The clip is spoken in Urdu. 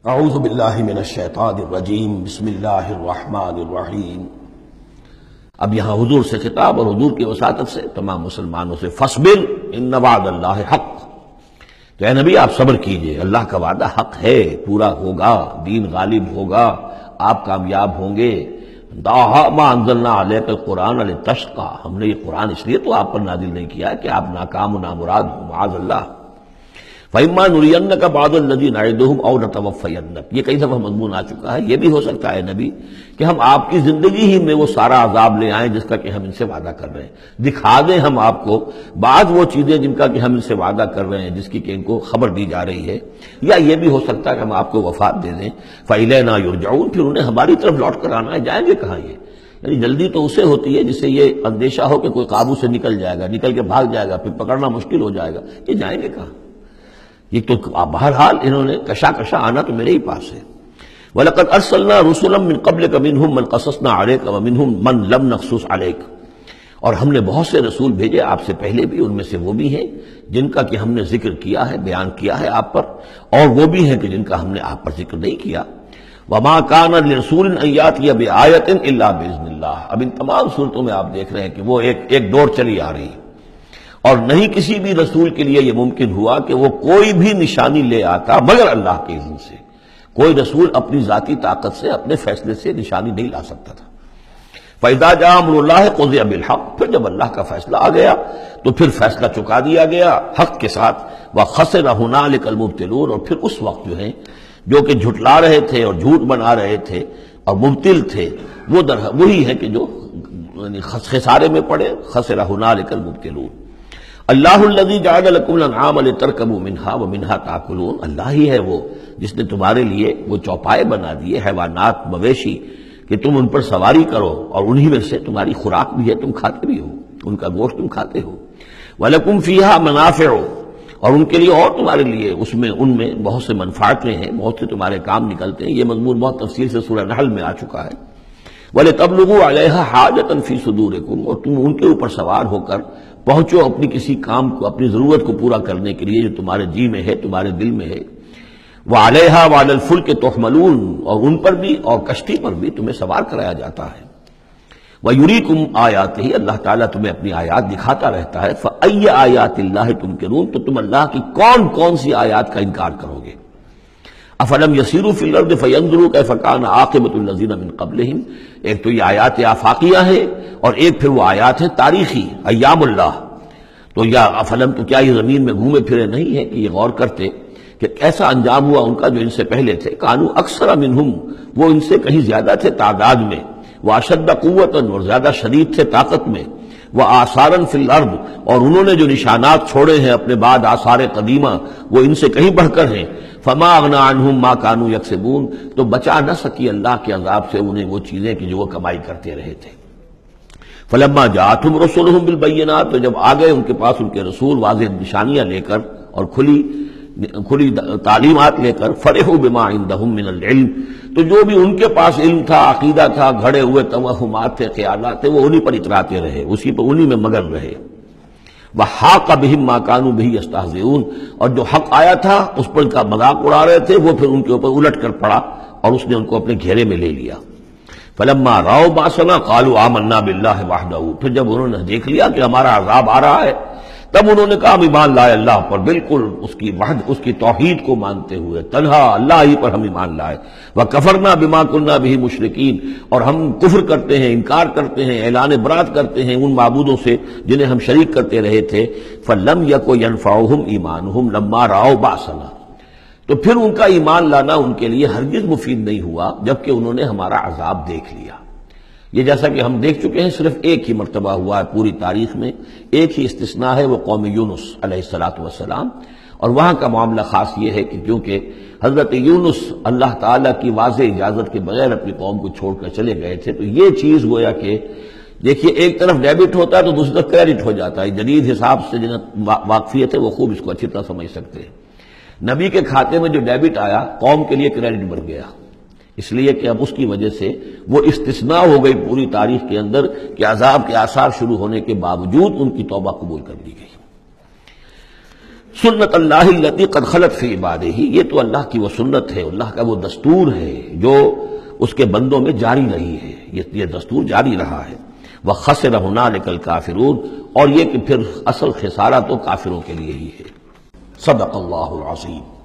اعوذ باللہ من الشیطان الرجیم بسم اللہ الرحمن الرحیم۔ اب یہاں حضور سے خطاب اور حضور کی وساطت سے تمام مسلمانوں سے فاصبر ان وعد اللہ حق، تو اے نبی آپ صبر کیجئے، اللہ کا وعدہ حق ہے، پورا ہوگا، دین غالب ہوگا، آپ کامیاب ہوں گے۔ ما انزلنا علیک القرآن لتشقی، ہم نے یہ قرآن اس لیے تو آپ پر نازل نہیں کیا ہے کہ آپ ناکام و نامراد ہوں، معاذ اللہ۔ فَإِمَّا نُرِيَنَّكَ بَعْضَ الَّذِي نَعِدُهُمْ أَوْ نَتَوَفَّيَنَّكَ، یہ کئی دفعہ مضمون آ چکا ہے، یہ بھی ہو سکتا ہے نبی کہ ہم آپ کی زندگی ہی میں وہ سارا عذاب لے آئیں جس کا کہ ہم ان سے وعدہ کر رہے ہیں، دکھا دیں ہم آپ کو بعض وہ چیزیں جن کا کہ ہم ان سے وعدہ کر رہے ہیں، جس کی کہ ان کو خبر دی جا رہی ہے، یا یہ بھی ہو سکتا ہے کہ ہم آپ کو وفات دے دیں۔ فَإِلَيْنَا يُرْجَعُونَ، پھر انہیں ہماری طرف لوٹ کر آنا ہے، جائیں گے کہاں یہ؟ یعنی جلدی تو اسے ہوتی ہے جسے یہ اندیشہ ہو کہ کوئی قابو سے نکل جائے گا، نکل کے بھاگ جائے گا، پھر پکڑنا مشکل ہو جائے گا، یہ جائیں گے کہاں؟ یہ تو بہرحال انہوں نے کشا آنا تو میرے ہی پاس ہے۔ وَلَقَدْ أَرْسَلْنَا رُسُلًا مِّن قَبْلِكَ مِنْهُمْ مَنْ قَصَصْنَا عَلَيْكَ وَمِنْهُمْ مَنْ لَمْ نَقْصُصْ عَلَيْكَ، اور ہم نے بہت سے رسول بھیجے آپ سے پہلے بھی، ان میں سے وہ بھی ہیں جن کا کہ ہم نے ذکر کیا ہے، بیان کیا ہے آپ پر، اور وہ بھی ہیں کہ جن کا ہم نے آپ پر ذکر نہیں کیا۔ وَمَا كَانَ لِرَسُولٍ أَن يَأْتِيَ بِآيَةٍ إِلَّا بِإِذْنِ اللَّهِ، اب ان تمام صورتوں میں آپ دیکھ رہے ہیں کہ وہ ایک دوڑ چلی آ رہی ہے، اور نہیں کسی بھی رسول کے لیے یہ ممکن ہوا کہ وہ کوئی بھی نشانی لے آتا مگر اللہ کے اذن سے۔ کوئی رسول اپنی ذاتی طاقت سے، اپنے فیصلے سے نشانی نہیں لا سکتا تھا۔ فَإِذَا جَاءَ أَمْرُ اللَّهِ قُضِيَ بِالْحَقِّ، پھر جب اللہ کا فیصلہ آ گیا تو پھر فیصلہ چکا دیا گیا حق کے ساتھ۔ وَخَسِرَ هُنَالِكَ الْمُبْطِلُونَ، اور پھر اس وقت جو ہیں جو کہ جھٹلا رہے تھے اور جھوٹ بنا رہے تھے اور مبطل تھے، وہ وہی ہیں کہ جو خسارے میں پڑے۔ خَسِرَ هُنَالِكَ الْمُبْطِلُونَ۔ اللہ الذی جعل لکم الانعام لترکبوا منها ومنها تاکلون، اللہ ہی ہے وہ جس نے تمہارے لیے وہ چوپائے بنا دیے، حیوانات، مویشی، کہ تم ان پر سواری کرو، اور انہی میں سے تمہاری خوراک بھی ہے، تم کھاتے بھی ہو، ان کا گوشت تم کھاتے ہو۔ ولکم فیہا منافع، اور ان کے لیے اور تمہارے لیے ان میں بہت سے منفعتیں ہیں، بہت سے تمہارے کام نکلتے ہیں۔ یہ مضمون بہت تفصیل سے سورہ نحل میں آ چکا ہے۔ وَلِتَبْلُغُوا عَلَيْهَا حَاجَةً فِي صُدُورِكُمْ، اور تم ان کے اوپر سوار ہو کر پہنچو اپنی کسی کام کو، اپنی ضرورت کو پورا کرنے کے لیے جو تمہارے جی میں ہے، تمہارے دل میں ہے۔ وَعَلَيْهَا وَعَلَى الْفُلْكِ تُحْمَلُونَ، اور ان پر بھی اور کشتی پر بھی تمہیں سوار کرایا جاتا ہے۔ وَيُرِيكُمْ آيَاتِهِ، اللہ تعالیٰ تمہیں اپنی آیات دکھاتا رہتا ہے۔ فَأَيَّ آيَاتِ اللَّهِ تُنكِرُونَ، تو تم اللہ کی کون کون سی آیات کا انکار کرو گے؟ افلم یسیروا فی الارض فینظروا کیف کان عاقبۃ الذین من قبلہم، ایک تو یہ آیات آفاقیہ ہے، اور ایک پھر وہ آیات ہے تاریخی، ایام اللہ۔ تو یا افلم، تو کیا یہ زمین میں گھومے پھرے نہیں ہے کہ یہ غور کرتے کہ کیسا انجام ہوا ان کا جو ان سے پہلے تھے؟ کانوا اکثر منہم، وہ ان سے کہیں زیادہ تھے تعداد میں، واشد قوۃ، اور زیادہ شدید تھے طاقت میں، وآثارا فی الارض، اور انہوں نے جو نشانات چھوڑے ہیں اپنے بعد آثار قدیمہ وہ ان سے کہیں بڑھ کر ہیں۔ فما اغنی عنہم ما کانوا یکسبون، تو بچا نہ سکی اللہ کے عذاب سے انہیں وہ چیزیں کہ جو وہ کمائی کرتے رہے تھے۔ فلما جاءتهم رسلهم بالبینات، تو جب آ گئے ان کے پاس ان کے رسول واضح نشانیاں لے کر اور کھلی تعلیمات لے کر، فرحوا بما عندهم من العلم، تو جو بھی ان کے پاس علم تھا، عقیدہ تھا، گھڑے ہوئے توہمات تھے، خیالات تھے، وہ انہی پر اتراتے رہے، اسی پر انہی میں مگن رہے۔ وحاق بہم ما کانوا بہ یستہزئون، اور جو حق آیا تھا اس پر کا مذاق اڑا رہے تھے، وہ پھر ان کے اوپر الٹ کر پڑا اور اس نے ان کو اپنے گھیرے میں لے لیا۔ فلما رأوا بأسنا قالوا آمنا باللہ وحدہ، پھر جب انہوں نے دیکھ لیا کہ ہمارا عذاب آ رہا ہے، تب انہوں نے کہا ہم ایمان لائے اللہ پر، بالکل اس کی وحد، اس کی توحید کو مانتے ہوئے، تنہا اللہ ہی پر ہم ایمان لائے۔ وَكَفَرْنَا بِمَا كُنَّا بِهِ مُشْرِكِينَ، اور ہم کفر کرتے ہیں، انکار کرتے ہیں، اعلان برات کرتے ہیں ان معبودوں سے جنہیں ہم شریک کرتے رہے تھے۔ فَلَمْ يَكُ يَنْفَعُهُمْ إِيمَانُهُمْ لَمَّا رَأَوْا بَأْسَنَا، تو پھر ان کا ایمان لانا ان کے لیے ہرگز مفید نہیں ہوا جبکہ انہوں نے ہمارا عذاب دیکھ لیا۔ یہ جیسا کہ ہم دیکھ چکے ہیں صرف ایک ہی مرتبہ ہوا ہے پوری تاریخ میں، ایک ہی استثناء ہے، وہ قوم یونس علیہ السلام، اور وہاں کا معاملہ خاص یہ ہے کہ کیونکہ حضرت یونس اللہ تعالیٰ کی واضح اجازت کے بغیر اپنی قوم کو چھوڑ کر چلے گئے تھے، تو یہ چیز گویا کہ دیکھیے ایک طرف ڈیبٹ ہوتا ہے تو دوسری طرف کریڈٹ ہو جاتا ہے۔ جدید حساب سے جنہیں واقفیت ہے وہ خوب اس کو اچھی طرح سمجھ سکتے ہیں۔ نبی کے کھاتے میں جو ڈیبٹ آیا قوم کے لیے کریڈٹ بن گیا، اس لیے کہ اب اس کی وجہ سے وہ استثناء ہو گئی پوری تاریخ کے اندر کہ عذاب کے آثار شروع ہونے کے باوجود ان کی توبہ قبول کر لی گئی۔ سنت اللہ التی قد خلت فی عبادہ، یہ تو اللہ کی وہ سنت ہے، اللہ کا وہ دستور ہے جو اس کے بندوں میں جاری رہی ہے، یہ دستور جاری رہا ہے۔ وَخَسِرَ هُنَالِكَ الْكَافِرُونَ، اور یہ کہ پھر اصل خسارہ تو کافروں کے لیے ہی ہے۔ صدق اللہ العظیم۔